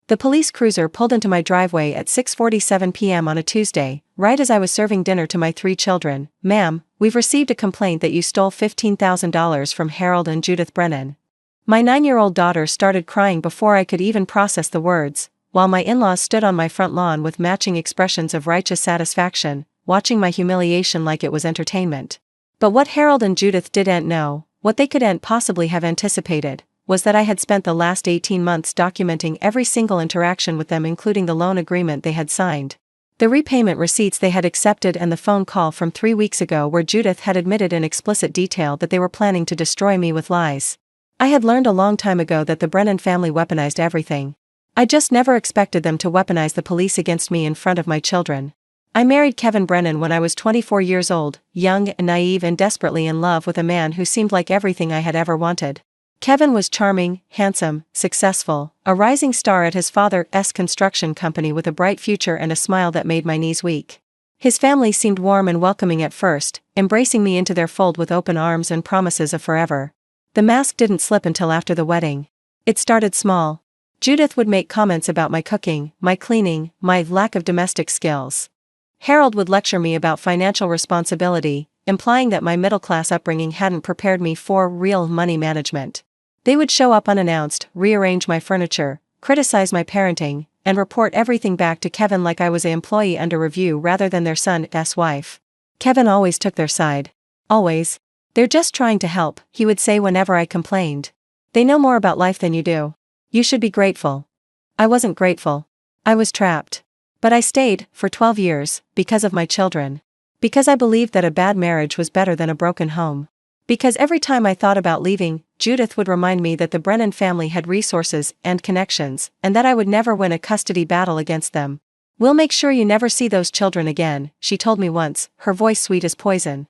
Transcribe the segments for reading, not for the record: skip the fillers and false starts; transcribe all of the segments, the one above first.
The police cruiser pulled into my driveway at 6:47 p.m. on a Tuesday, right as I was serving dinner to my 3 children. "Ma'am, we've received a complaint that you stole $15,000 from Harold and Judith Brennan." My 9-year-old daughter started crying before I could even process the words, while my in-laws stood on my front lawn with matching expressions of righteous satisfaction, watching my humiliation like it was entertainment. But what Harold and Judith didn't know, what they couldn't possibly have anticipated, was that I had spent the last 18 months documenting every single interaction with them, including the loan agreement they had signed, the repayment receipts they had accepted, and the phone call from 3 weeks ago where Judith had admitted in explicit detail that they were planning to destroy me with lies. I had learned a long time ago that the Brennan family weaponized everything. I just never expected them to weaponize the police against me in front of my children. I married Kevin Brennan when I was 24 years old, young, naive, and desperately in love with a man who seemed like everything I had ever wanted. Kevin was charming, handsome, successful, a rising star at his father's construction company with a bright future and a smile that made my knees weak. His family seemed warm and welcoming at first, embracing me into their fold with open arms and promises of forever. The mask didn't slip until after the wedding. It started small. Judith would make comments about my cooking, my cleaning, my lack of domestic skills. Harold would lecture me about financial responsibility, implying that my middle-class upbringing hadn't prepared me for real money management. They would show up unannounced, rearrange my furniture, criticize my parenting, and report everything back to Kevin like I was an employee under review rather than their son's wife. Kevin always took their side. Always. "They're just trying to help," he would say whenever I complained. "They know more about life than you do. You should be grateful." I wasn't grateful. I was trapped. But I stayed, for 12 years, because of my children. Because I believed that a bad marriage was better than a broken home. Because every time I thought about leaving, Judith would remind me that the Brennan family had resources and connections, and that I would never win a custody battle against them. "We'll make sure you never see those children again," she told me once, her voice sweet as poison.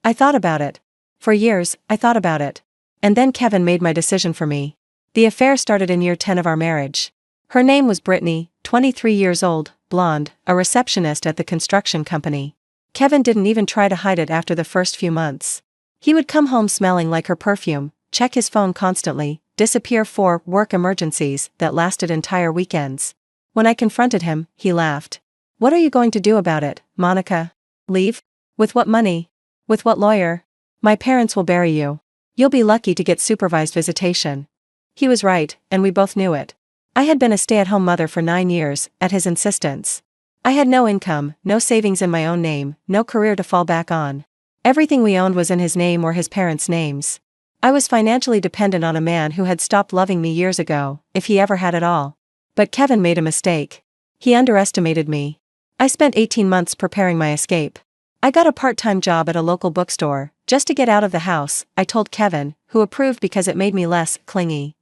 I thought about it. For years, I thought about it. And then Kevin made my decision for me. The affair started in year 10 of our marriage. Her name was Brittany, 23 years old, blonde, a receptionist at the construction company. Kevin didn't even try to hide it after the first few months. He would come home smelling like her perfume, check his phone constantly, disappear for work emergencies that lasted entire weekends. When I confronted him, he laughed. "What are you going to do about it, Monica? Leave? With what money? With what lawyer? My parents will bury you. You'll be lucky to get supervised visitation." He was right, and we both knew it. I had been a stay-at-home mother for 9 years, at his insistence. I had no income, no savings in my own name, no career to fall back on. Everything we owned was in his name or his parents' names. I was financially dependent on a man who had stopped loving me years ago, if he ever had at all. But Kevin made a mistake. He underestimated me. I spent 18 months preparing my escape. I got a part-time job at a local bookstore, just to get out of the house, I told Kevin, who approved because it made me less clingy.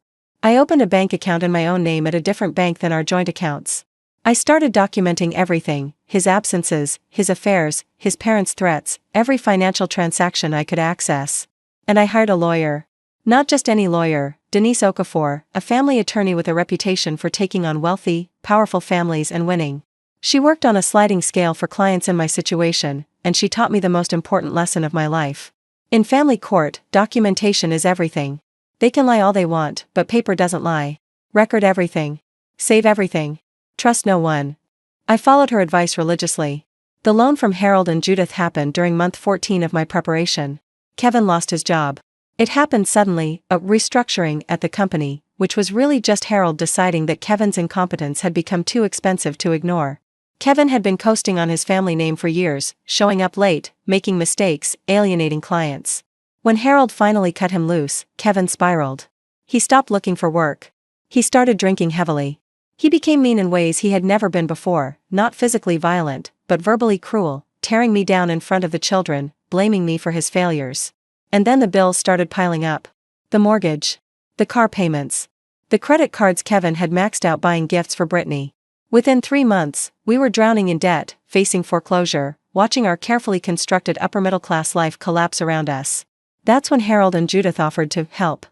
I opened a bank account in my own name at a different bank than our joint accounts. I started documenting everything, his absences, his affairs, his parents' threats, every financial transaction I could access. And I hired a lawyer. Not just any lawyer, Denise Okafor, a family attorney with a reputation for taking on wealthy, powerful families and winning. She worked on a sliding scale for clients in my situation, and she taught me the most important lesson of my life. In family court, documentation is everything. They can lie all they want, but paper doesn't lie. Record everything. Save everything. Trust no one. I followed her advice religiously. The loan from Harold and Judith happened during month 14 of my preparation. Kevin lost his job. It happened suddenly, a restructuring at the company, which was really just Harold deciding that Kevin's incompetence had become too expensive to ignore. Kevin had been coasting on his family name for years, showing up late, making mistakes, alienating clients. When Harold finally cut him loose, Kevin spiraled. He stopped looking for work. He started drinking heavily. He became mean in ways he had never been before, not physically violent, but verbally cruel, tearing me down in front of the children, blaming me for his failures. And then the bills started piling up. The mortgage. The car payments. The credit cards Kevin had maxed out buying gifts for Brittany. Within 3 months, we were drowning in debt, facing foreclosure, watching our carefully constructed upper-middle-class life collapse around us. That's when Harold and Judith offered to help.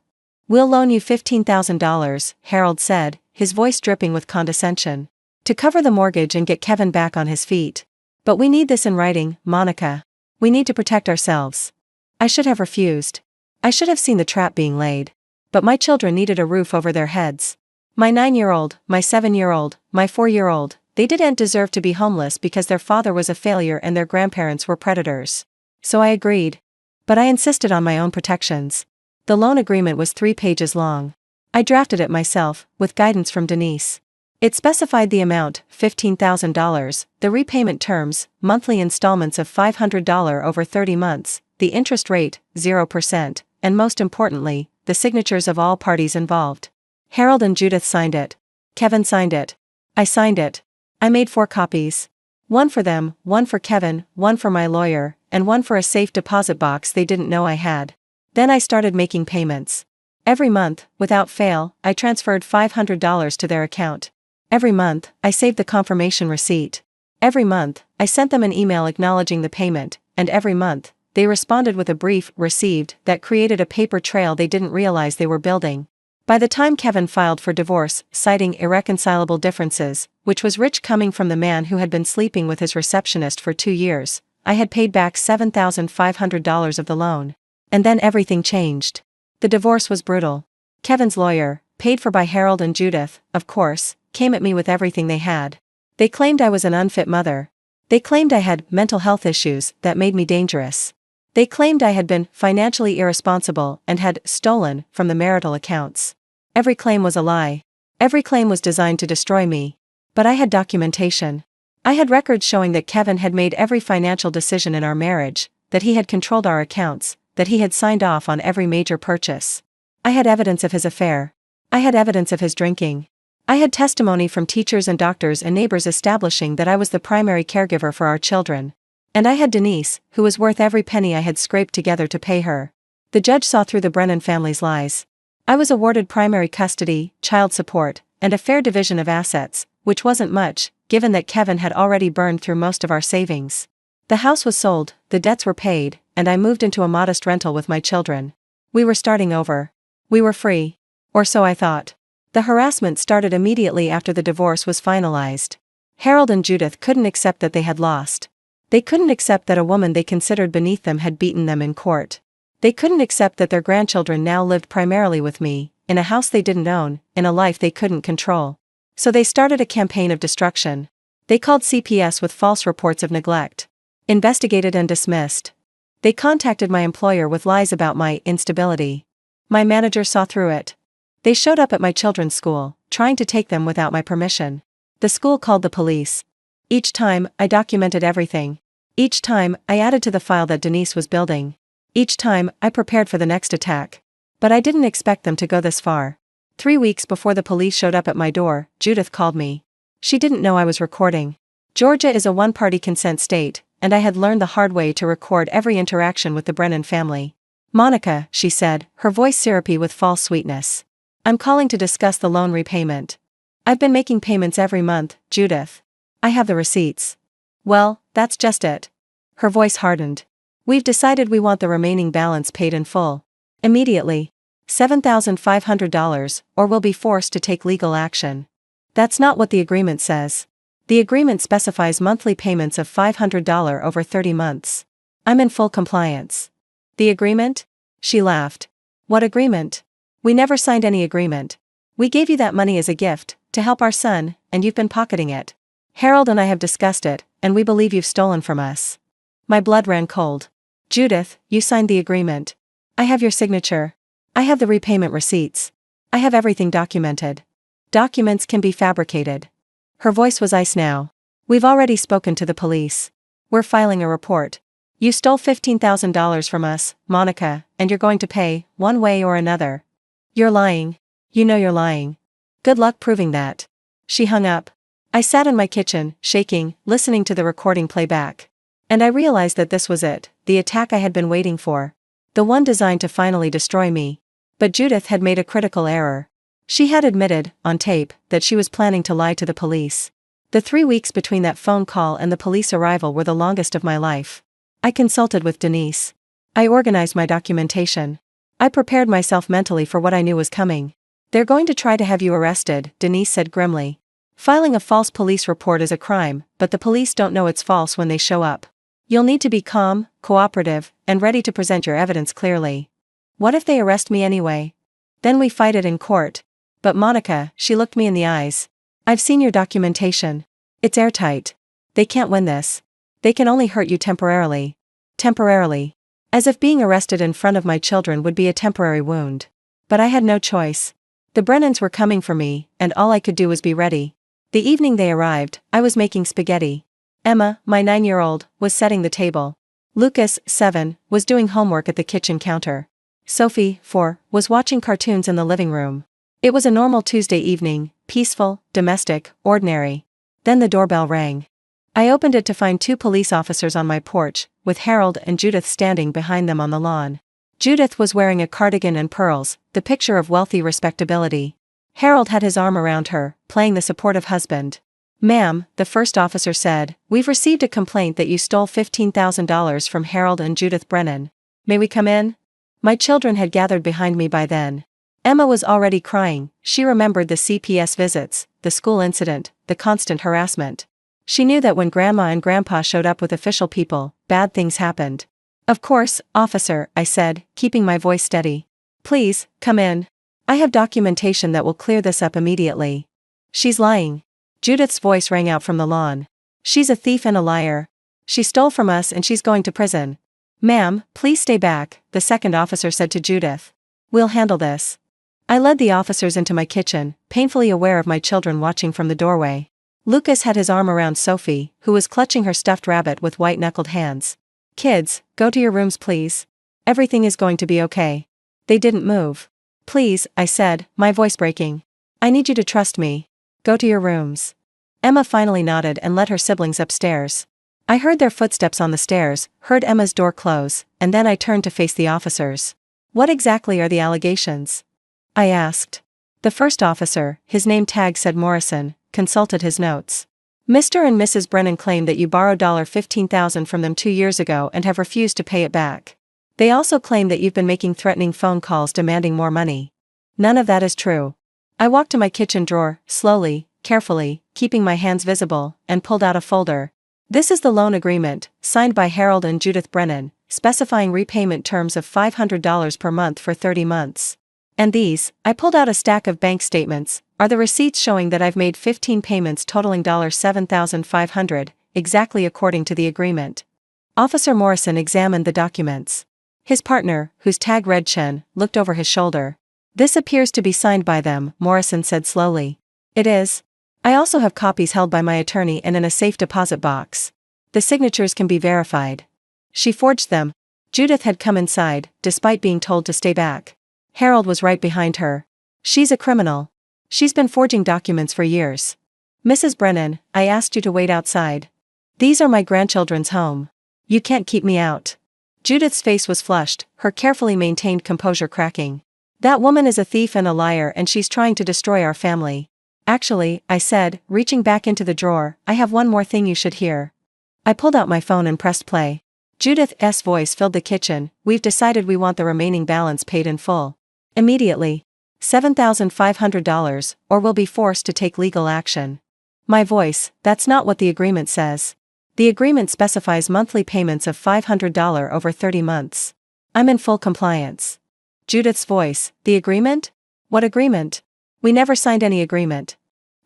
"We'll loan you $15,000, Harold said, his voice dripping with condescension, "to cover the mortgage and get Kevin back on his feet. But we need this in writing, Monica. We need to protect ourselves." I should have refused. I should have seen the trap being laid. but my children needed a roof over their heads. My 9-year-old, my 7-year-old, my 4-year-old, they didn't deserve to be homeless because their father was a failure and their grandparents were predators. So I agreed. But I insisted on my own protections. The loan agreement was 3 pages long. I drafted it myself, with guidance from Denise. It specified the amount, $15,000, the repayment terms, monthly installments of $500 over 30 months, the interest rate, 0%, and most importantly, the signatures of all parties involved. Harold and Judith signed it. Kevin signed it. I signed it. I made 4 copies. One for them, one for Kevin, one for my lawyer, and one for a safe deposit box they didn't know I had. Then I started making payments. Every month, without fail, I transferred $500 to their account. Every month, I saved the confirmation receipt. Every month, I sent them an email acknowledging the payment, and every month, they responded with a brief "received" that created a paper trail they didn't realize they were building. By the time Kevin filed for divorce, citing irreconcilable differences, which was rich coming from the man who had been sleeping with his receptionist for 2 years, I had paid back $7,500 of the loan. And then everything changed. The divorce was brutal. Kevin's lawyer, paid for by Harold and Judith, of course, came at me with everything they had. They claimed I was an unfit mother. They claimed I had mental health issues that made me dangerous. They claimed I had been financially irresponsible and had stolen from the marital accounts. Every claim was a lie. Every claim was designed to destroy me. But I had documentation. I had records showing that Kevin had made every financial decision in our marriage, that he had controlled our accounts, that he had signed off on every major purchase. I had evidence of his affair. I had evidence of his drinking. I had testimony from teachers and doctors and neighbors establishing that I was the primary caregiver for our children. And I had Denise, who was worth every penny I had scraped together to pay her. The judge saw through the Brennan family's lies. I was awarded primary custody, child support, and a fair division of assets, which wasn't much, given that Kevin had already burned through most of our savings. The house was sold, the debts were paid, and I moved into a modest rental with my children. We were starting over. We were free. Or so I thought. The harassment started immediately after the divorce was finalized. Harold and Judith couldn't accept that they had lost. They couldn't accept that a woman they considered beneath them had beaten them in court. They couldn't accept that their grandchildren now lived primarily with me, in a house they didn't own, in a life they couldn't control. So they started a campaign of destruction. They called CPS with false reports of neglect. Investigated and dismissed. They contacted my employer with lies about my instability. My manager saw through it. They showed up at my children's school, trying to take them without my permission. The school called the police. Each time, I documented everything. Each time, I added to the file that Denise was building. Each time, I prepared for the next attack. But I didn't expect them to go this far. 3 weeks before the police showed up at my door, Judith called me. She didn't know I was recording. Georgia is a one-party consent state, and I had learned the hard way to record every interaction with the Brennan family. "Monica," she said, her voice syrupy with false sweetness. "I'm calling to discuss the loan repayment. I've been making payments every month, Judith. I have the receipts." "Well, that's just it." Her voice hardened. "We've decided we want the remaining balance paid in full. Immediately. $7,500, or we'll be forced to take legal action." "That's not what the agreement says. The agreement specifies monthly payments of $500 over 30 months. I'm in full compliance." "The agreement?" She laughed. "What agreement? We never signed any agreement. We gave you that money as a gift, to help our son, and you've been pocketing it. Harold and I have discussed it, and we believe you've stolen from us." My blood ran cold. "Judith, you signed the agreement. I have your signature. I have the repayment receipts. I have everything documented. Documents can be fabricated." Her voice was ice now. "We've already spoken to the police. We're filing a report. You stole $15,000 from us, Monica, and you're going to pay, one way or another." "You're lying. You know you're lying. Good luck proving that." She hung up. I sat in my kitchen, shaking, listening to the recording playback. And I realized that this was it, the attack I had been waiting for. The one designed to finally destroy me. But Judith had made a critical error. She had admitted, on tape, that she was planning to lie to the police. The 3 weeks between that phone call and the police arrival were the longest of my life. I consulted with Denise. I organized my documentation. I prepared myself mentally for what I knew was coming. "They're going to try to have you arrested," Denise said grimly. "Filing a false police report is a crime, but the police don't know it's false when they show up. You'll need to be calm, cooperative, and ready to present your evidence clearly." "What if they arrest me anyway?" Then we fight it in court. But Monica, she looked me in the eyes. I've seen your documentation. It's airtight. They can't win this. They can only hurt you temporarily. Temporarily. As if being arrested in front of my children would be a temporary wound. But I had no choice. The Brennans were coming for me, and all I could do was be ready. The evening they arrived, I was making spaghetti. Emma, my 9-year-old, was setting the table. Lucas, 7, was doing homework at the kitchen counter. Sophie, 4, was watching cartoons in the living room. It was a normal Tuesday evening, peaceful, domestic, ordinary. Then the doorbell rang. I opened it to find 2 police officers on my porch, with Harold and Judith standing behind them on the lawn. Judith was wearing a cardigan and pearls, the picture of wealthy respectability. Harold had his arm around her, playing the supportive husband. "Ma'am," the first officer said, "we've received a complaint that you stole $15,000 from Harold and Judith Brennan. May we come in?" My children had gathered behind me by then. Emma was already crying. She remembered the CPS visits, the school incident, the constant harassment. She knew that when Grandma and Grandpa showed up with official people, bad things happened. "Of course, officer," I said, keeping my voice steady. "Please, come in. I have documentation that will clear this up immediately." "She's lying." Judith's voice rang out from the lawn. "She's a thief and a liar. She stole from us and she's going to prison." "Ma'am, please stay back," the second officer said to Judith. "We'll handle this." I led the officers into my kitchen, painfully aware of my children watching from the doorway. Lucas had his arm around Sophie, who was clutching her stuffed rabbit with white-knuckled hands. "Kids, go to your rooms please. Everything is going to be okay." They didn't move. "Please," I said, my voice breaking. "I need you to trust me. Go to your rooms." Emma finally nodded and led her siblings upstairs. I heard their footsteps on the stairs, heard Emma's door close, and then I turned to face the officers. "What exactly are the allegations?" I asked. The first officer, his name tag said Morrison, consulted his notes. "Mr. and Mrs. Brennan claim that you borrowed $15,000 from them 2 years ago and have refused to pay it back. They also claim that you've been making threatening phone calls demanding more money." "None of that is true." I walked to my kitchen drawer, slowly, carefully, keeping my hands visible, and pulled out a folder. "This is the loan agreement, signed by Harold and Judith Brennan, specifying repayment terms of $500 per month for 30 months. And these," I pulled out a stack of bank statements, "are the receipts showing that I've made 15 payments totaling $7,500, exactly according to the agreement." Officer Morrison examined the documents. His partner, whose tag read Chen, looked over his shoulder. "This appears to be signed by them," Morrison said slowly. "It is. I also have copies held by my attorney and in a safe deposit box. The signatures can be verified." She forged them. Judith had come inside, despite being told to stay back. Harold was right behind her. "She's a criminal. She's been forging documents for years." "Mrs. Brennan, I asked you to wait outside. These are my grandchildren's home. You can't keep me out." Judith's face was flushed, her carefully maintained composure cracking. "That woman is a thief and a liar and she's trying to destroy our family." "Actually," I said, reaching back into the drawer, "I have one more thing you should hear." I pulled out my phone and pressed play. Judith's voice filled the kitchen. "We've decided we want the remaining balance paid in full. Immediately. $7,500, or we'll be forced to take legal action." My voice, "That's not what the agreement says. The agreement specifies monthly payments of $500 over 30 months. I'm in full compliance." Judith's voice, "The agreement? What agreement? We never signed any agreement."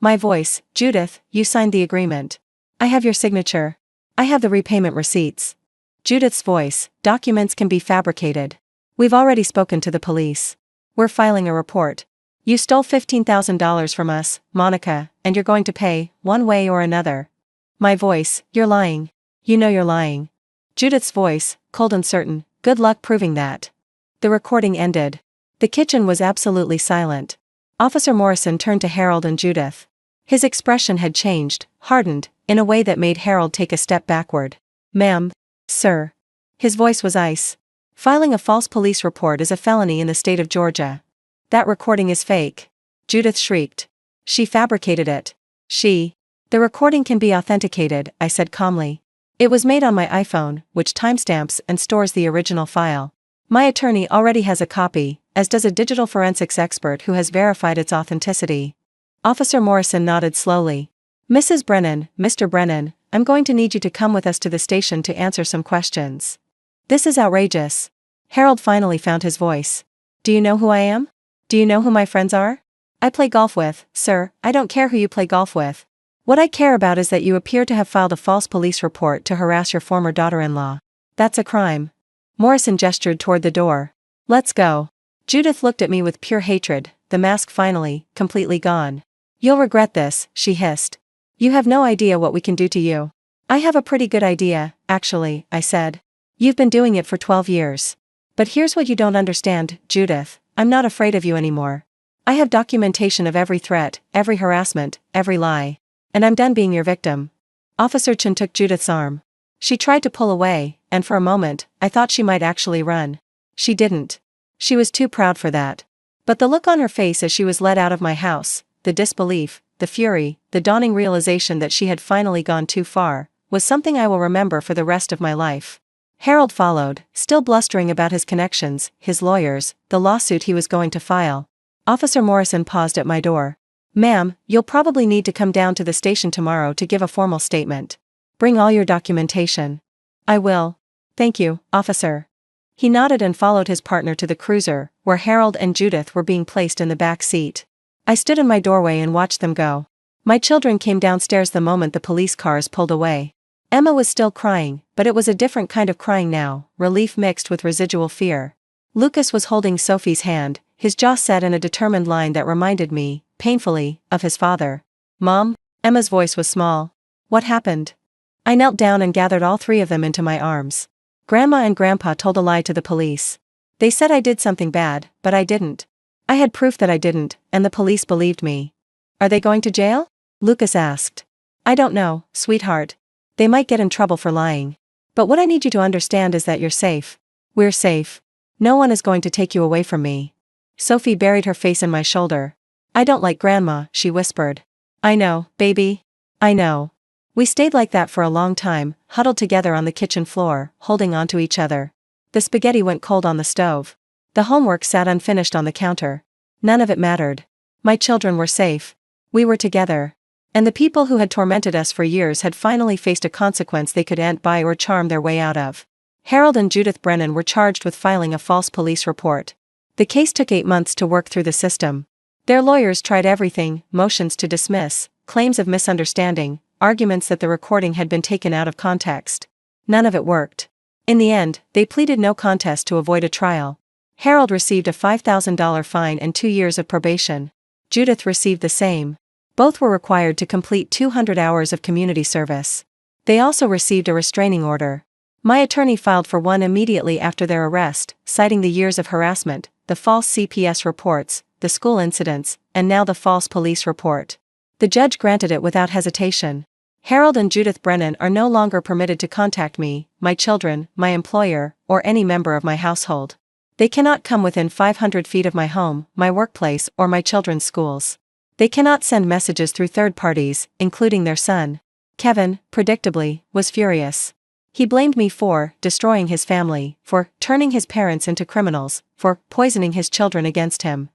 My voice, "Judith, you signed the agreement. I have your signature. I have the repayment receipts." Judith's voice, "Documents can be fabricated. We've already spoken to the police. We're filing a report. You stole $15,000 from us, Monica, and you're going to pay, one way or another." My voice, "You're lying. You know you're lying." Judith's voice, cold and certain, "Good luck proving that." The recording ended. The kitchen was absolutely silent. Officer Morrison turned to Harold and Judith. His expression had changed, hardened, in a way that made Harold take a step backward. "Ma'am. Sir." His voice was ice. "Filing a false police report is a felony in the state of Georgia. That recording is fake." Judith shrieked. "She fabricated it. She." "The recording can be authenticated," I said calmly. "It was made on my iPhone, which timestamps and stores the original file. My attorney already has a copy, as does a digital forensics expert who has verified its authenticity." Officer Morrison nodded slowly. "Mrs. Brennan, Mr. Brennan, I'm going to need you to come with us to the station to answer some questions." "This is outrageous." Harold finally found his voice. "Do you know who I am?" Do you know who my friends are? I play golf with, sir. I don't care who you play golf with. What I care about is that you appear to have filed a false police report to harass your former daughter-in-law. That's a crime. Morrison gestured toward the door. Let's go. Judith looked at me with pure hatred, the mask finally, completely gone. You'll regret this, she hissed. You have no idea what we can do to you. I have a pretty good idea, actually, I said. You've been doing it for 12 years. But here's what you don't understand, Judith, I'm not afraid of you anymore. I have documentation of every threat, every harassment, every lie. And I'm done being your victim. Officer Chen took Judith's arm. She tried to pull away, and for a moment, I thought she might actually run. She didn't. She was too proud for that. But the look on her face as she was led out of my house, the disbelief, the fury, the dawning realization that she had finally gone too far, was something I will remember for the rest of my life. Harold followed, still blustering about his connections, his lawyers, the lawsuit he was going to file. Officer Morrison paused at my door. Ma'am, you'll probably need to come down to the station tomorrow to give a formal statement. Bring all your documentation. I will. Thank you, officer. He nodded and followed his partner to the cruiser, where Harold and Judith were being placed in the back seat. I stood in my doorway and watched them go. My children came downstairs the moment the police cars pulled away. Emma was still crying, but it was a different kind of crying now, relief mixed with residual fear. Lucas was holding Sophie's hand, his jaw set in a determined line that reminded me, painfully, of his father. Mom? Emma's voice was small. What happened? I knelt down and gathered all three of them into my arms. Grandma and Grandpa told a lie to the police. They said I did something bad, but I didn't. I had proof that I didn't, and the police believed me. Are they going to jail? Lucas asked. I don't know, sweetheart. They might get in trouble for lying. But what I need you to understand is that you're safe. We're safe. No one is going to take you away from me. Sophie buried her face in my shoulder. I don't like Grandma, she whispered. I know, baby. I know. We stayed like that for a long time, huddled together on the kitchen floor, holding on to each other. The spaghetti went cold on the stove. The homework sat unfinished on the counter. None of it mattered. My children were safe. We were together. And the people who had tormented us for years had finally faced a consequence they could ant by or charm their way out of. Harold and Judith Brennan were charged with filing a false police report. The case took 8 months to work through the system. Their lawyers tried everything, motions to dismiss, claims of misunderstanding, arguments that the recording had been taken out of context. None of it worked. In the end, they pleaded no contest to avoid a trial. Harold received a $5,000 fine and 2 years of probation. Judith received the same. Both were required to complete 200 hours of community service. They also received a restraining order. My attorney filed for one immediately after their arrest, citing the years of harassment, the false CPS reports, the school incidents, and now the false police report. The judge granted it without hesitation. Harold and Judith Brennan are no longer permitted to contact me, my children, my employer, or any member of my household. They cannot come within 500 feet of my home, my workplace, or my children's schools. They cannot send messages through third parties, including their son. Kevin, predictably, was furious. He blamed me for destroying his family, for turning his parents into criminals, for poisoning his children against him.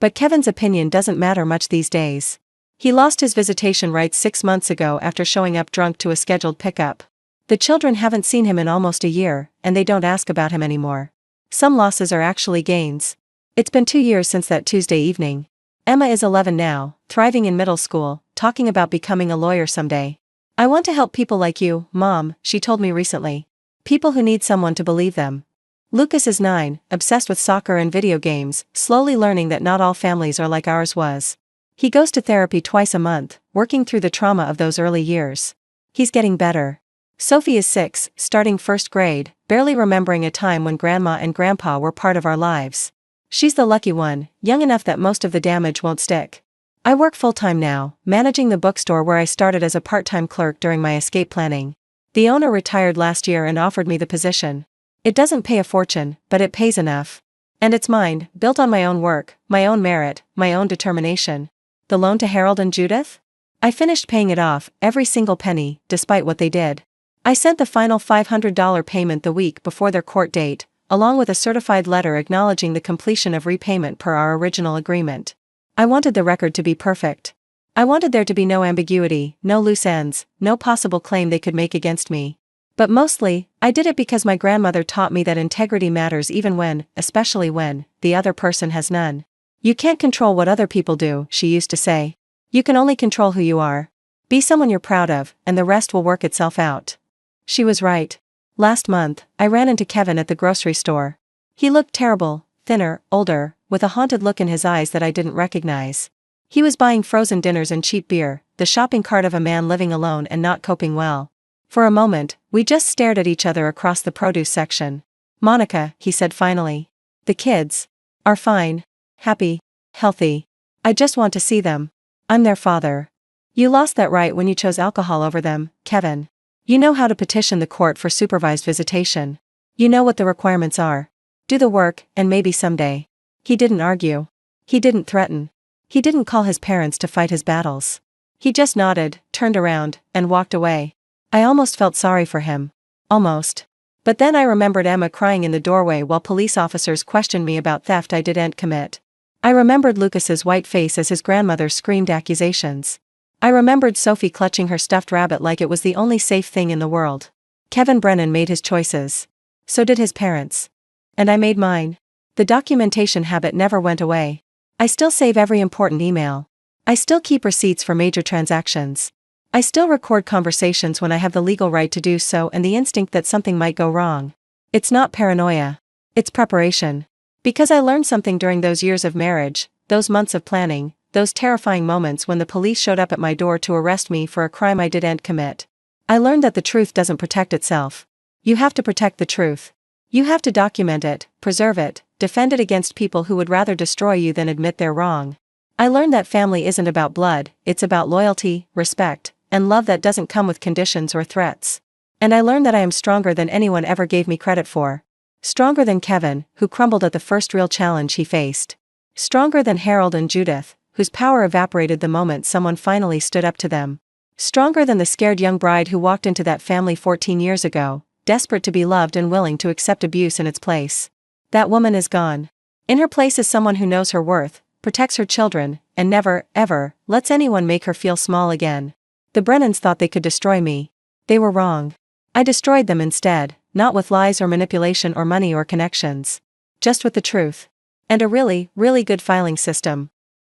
But Kevin's opinion doesn't matter much these days. He lost his visitation rights 6 months ago after showing up drunk to a scheduled pickup. The children haven't seen him in almost a year, and they don't ask about him anymore. Some losses are actually gains. It's been 2 years since that Tuesday evening. Emma is 11 now, thriving in middle school, talking about becoming a lawyer someday. I want to help people like you, Mom, she told me recently. People who need someone to believe them. Lucas is 9, obsessed with soccer and video games, slowly learning that not all families are like ours was. He goes to therapy twice a month, working through the trauma of those early years. He's getting better. Sophie is 6, starting 1st grade, barely remembering a time when Grandma and Grandpa were part of our lives. She's the lucky one, young enough that most of the damage won't stick. I work full-time now, managing the bookstore where I started as a part-time clerk during my escape planning. The owner retired last year and offered me the position. It doesn't pay a fortune, but it pays enough. And it's mine, built on my own work, my own merit, my own determination. The loan to Harold and Judith? I finished paying it off, every single penny, despite what they did. I sent the final $500 payment the week before their court date, along with a certified letter acknowledging the completion of repayment per our original agreement. I wanted the record to be perfect. I wanted there to be no ambiguity, no loose ends, no possible claim they could make against me. But mostly, I did it because my grandmother taught me that integrity matters even when, especially when, the other person has none. You can't control what other people do, she used to say. You can only control who you are. Be someone you're proud of, and the rest will work itself out. She was right. Last month, I ran into Kevin at the grocery store. He looked terrible, thinner, older, with a haunted look in his eyes that I didn't recognize. He was buying frozen dinners and cheap beer, the shopping cart of a man living alone and not coping well. For a moment, we just stared at each other across the produce section. Monica, he said finally. The kids are fine, happy, healthy. I just want to see them. I'm their father. You lost that right when you chose alcohol over them, Kevin. You know how to petition the court for supervised visitation. You know what the requirements are. Do the work, and maybe someday. He didn't argue. He didn't threaten. He didn't call his parents to fight his battles. He just nodded, turned around, and walked away. I almost felt sorry for him. Almost. But then I remembered Emma crying in the doorway while police officers questioned me about theft I didn't commit. I remembered Lucas's white face as his grandmother screamed accusations. I remembered Sophie clutching her stuffed rabbit like it was the only safe thing in the world. Kevin Brennan made his choices. So did his parents. And I made mine. The documentation habit never went away. I still save every important email. I still keep receipts for major transactions. I still record conversations when I have the legal right to do so and the instinct that something might go wrong. It's not paranoia. It's preparation. Because I learned something during those years of marriage, those months of planning, those terrifying moments when the police showed up at my door to arrest me for a crime I didn't commit. I learned that the truth doesn't protect itself. You have to protect the truth. You have to document it, preserve it, defend it against people who would rather destroy you than admit they're wrong. I learned that family isn't about blood, it's about loyalty, respect, and love that doesn't come with conditions or threats. And I learned that I am stronger than anyone ever gave me credit for. Stronger than Kevin, who crumbled at the first real challenge he faced. Stronger than Harold and Judith, whose power evaporated the moment someone finally stood up to them. Stronger than the scared young bride who walked into that family 14 years ago, desperate to be loved and willing to accept abuse in its place. That woman is gone. In her place is someone who knows her worth, protects her children, and never, ever, lets anyone make her feel small again. The Brennans thought they could destroy me. They were wrong. I destroyed them instead, not with lies or manipulation or money or connections. Just with the truth. And a really, really good filing system.